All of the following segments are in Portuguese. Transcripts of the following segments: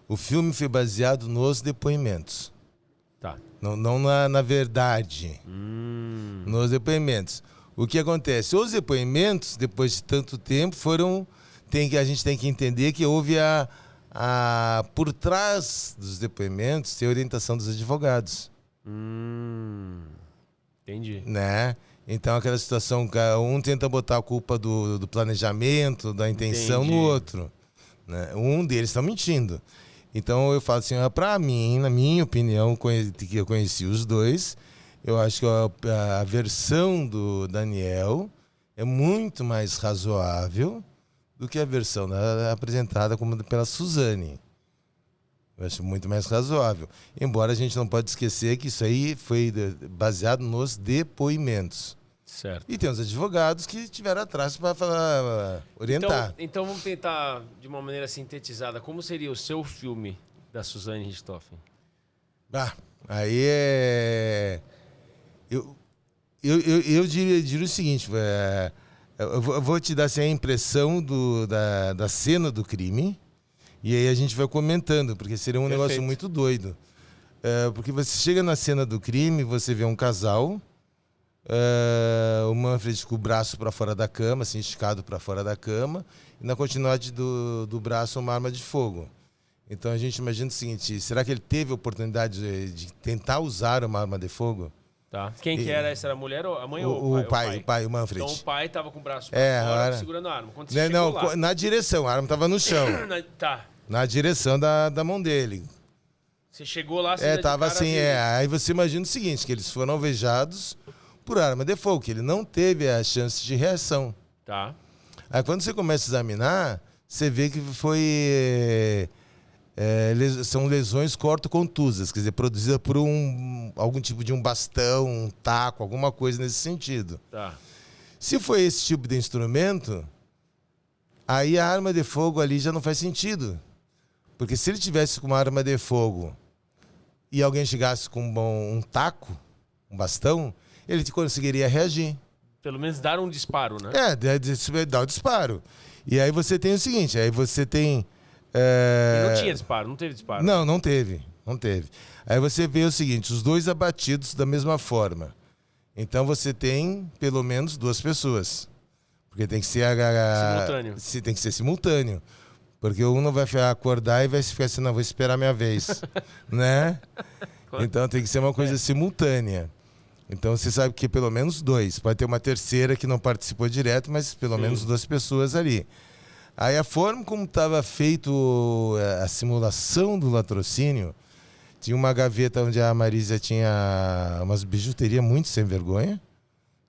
O filme foi baseado nos depoimentos. Tá. Não na verdade. Nos depoimentos. O que acontece? Os depoimentos, depois de tanto tempo, a gente tem que entender que houve por trás dos depoimentos tem a orientação dos advogados. Entendi. Né? Então aquela situação, um tenta botar a culpa do planejamento, da intenção no outro. Né? Um deles está mentindo. Então eu falo assim, para mim, na minha opinião, que eu conheci os dois, eu acho que a versão do Daniel é muito mais razoável do que a versão apresentada pela Suzane. Eu acho muito mais razoável. Embora a gente não pode esquecer que isso aí foi baseado nos depoimentos. Certo. E tem os advogados que estiveram atrás para orientar. Então vamos tentar, de uma maneira sintetizada, como seria o seu filme da Suzane Richthofen? Aí é... Eu diria o seguinte, eu vou te dar assim, a impressão da cena do crime, e aí a gente vai comentando, porque seria um negócio muito doido. Porque você chega na cena do crime, você vê um casal, o Manfred com o braço para fora da cama, assim, esticado para fora da cama, e na continuidade do braço uma arma de fogo. Então a gente imagina o seguinte, será que ele teve a oportunidade de tentar usar uma arma de fogo? Tá. Quem que era? Essa era a mulher ou a mãe ou o pai? O pai, o Manfred. Então o pai tava com o braço pra fora, segurando a arma. Quando você não, chegou lá... na direção, a arma tava no chão. Tá. Na direção da mão dele. Você chegou lá... Tava assim, Aí você imagina o seguinte, que eles foram alvejados por arma de fogo, que ele não teve a chance de reação. Tá. Aí quando você começa a examinar, você vê que são lesões cortocontusas, quer dizer, produzidas por algum tipo de um bastão, um taco, alguma coisa nesse sentido. Tá. Se foi esse tipo de instrumento, aí a arma de fogo ali já não faz sentido. Porque se ele tivesse com uma arma de fogo e alguém chegasse com um taco, um bastão, ele conseguiria reagir. Pelo menos dar um disparo, né? Dar o disparo. E aí você tem o seguinte, aí você tem... E não tinha disparo, não teve disparo. Não teve. Aí você vê o seguinte, os dois abatidos da mesma forma. Então você tem pelo menos duas pessoas. Porque tem que ser simultâneo. Tem que ser simultâneo. Porque um não vai acordar e vai ficar assim, não, vou esperar a minha vez. Né? Então tem que ser uma coisa simultânea. Então você sabe que pelo menos dois. Pode ter uma terceira que não participou direto, mas pelo menos duas pessoas ali. Aí a forma como estava feito a simulação do latrocínio, tinha uma gaveta onde a Marisa tinha umas bijuterias muito sem vergonha,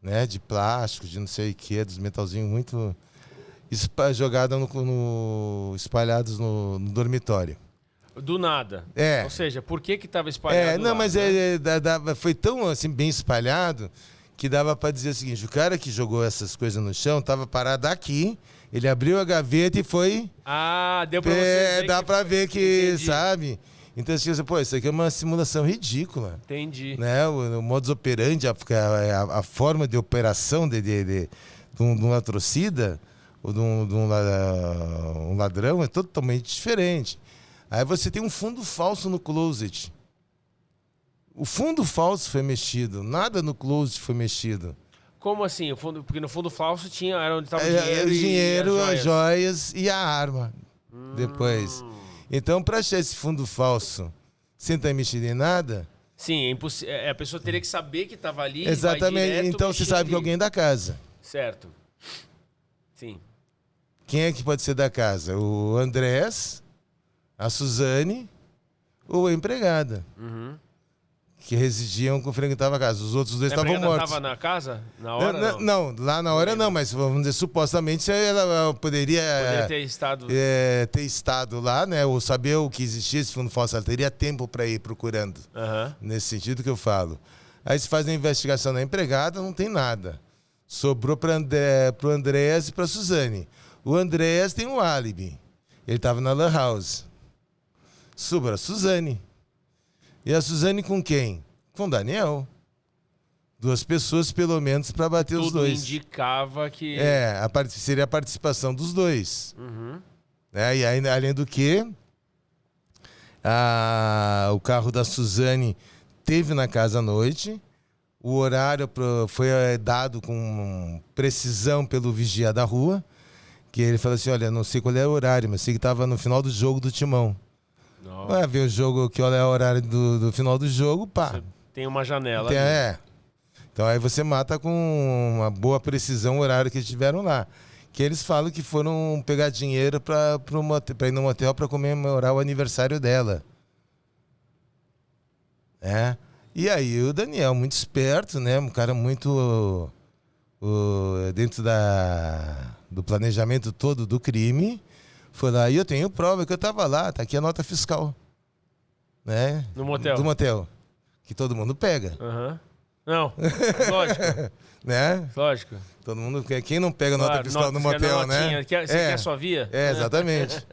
né? De plástico, de não sei o que, dos metalzinhos muito jogados espalhados no dormitório. Do nada. Ou seja, por que estava espalhado não, lá, mas né? foi tão assim, bem espalhado que dava para dizer o seguinte, o cara que jogou essas coisas no chão estava parado aqui, ele abriu a gaveta e foi... deu pra você ver. Dá pra ver que, entendi. Sabe? Então você pensa, isso aqui é uma simulação ridícula. Entendi. Né? O modus operandi, a forma de operação de um latrocida, ou de um ladrão é totalmente diferente. Aí você tem um fundo falso no closet. O fundo falso foi mexido, nada no closet foi mexido. Como assim? Porque no fundo falso era onde estava o dinheiro, as joias e a arma. Depois. Então, para achar esse fundo falso sem estar mexido em nada... Sim, a pessoa teria que saber que estava ali. Exatamente. Então você sabe que alguém é da casa. Certo. Sim. Quem é que pode ser da casa? O Andrés, a Suzane ou a empregada. Que residiam, frequentavam a casa. Os outros dois estavam mortos. Estava na casa? Na hora? Não, lá na hora não, mas vamos dizer, supostamente ela poderia ter estado lá, né? Ou saber o que existia esse fundo falso. Ela teria tempo para ir procurando. Nesse sentido que eu falo. Aí se faz a investigação da empregada, não tem nada. Sobrou para o Andrés e para a Suzane. O Andrés tem um álibi. Ele estava na Lan House. Sobrou a Suzane. E a Suzane com quem? Com o Daniel. Duas pessoas, pelo menos, para bater os dois. Tudo indicava que... seria a participação dos dois. Né? E aí, além do que, O carro da Suzane teve na casa à noite. O horário foi dado com precisão pelo vigia da rua. Que ele falou assim, olha, não sei qual é o horário, mas sei que estava no final do jogo do Timão. Vai ver o jogo, que olha o horário do final do jogo, pá. Você tem uma janela. Então aí você mata com uma boa precisão o horário que eles tiveram lá. Que eles falam que foram pegar dinheiro para ir no motel para comemorar o aniversário dela. E aí o Daniel, muito esperto, né? Um cara muito dentro do planejamento todo do crime, foi lá, e eu tenho prova que eu tava lá, tá aqui a nota fiscal. Né? No motel? Do motel. Que todo mundo pega. Uhum. Não, lógico. Né? Lógico. Todo mundo, quem não pega nota fiscal no você motel, né? Você quer a sua via? Exatamente.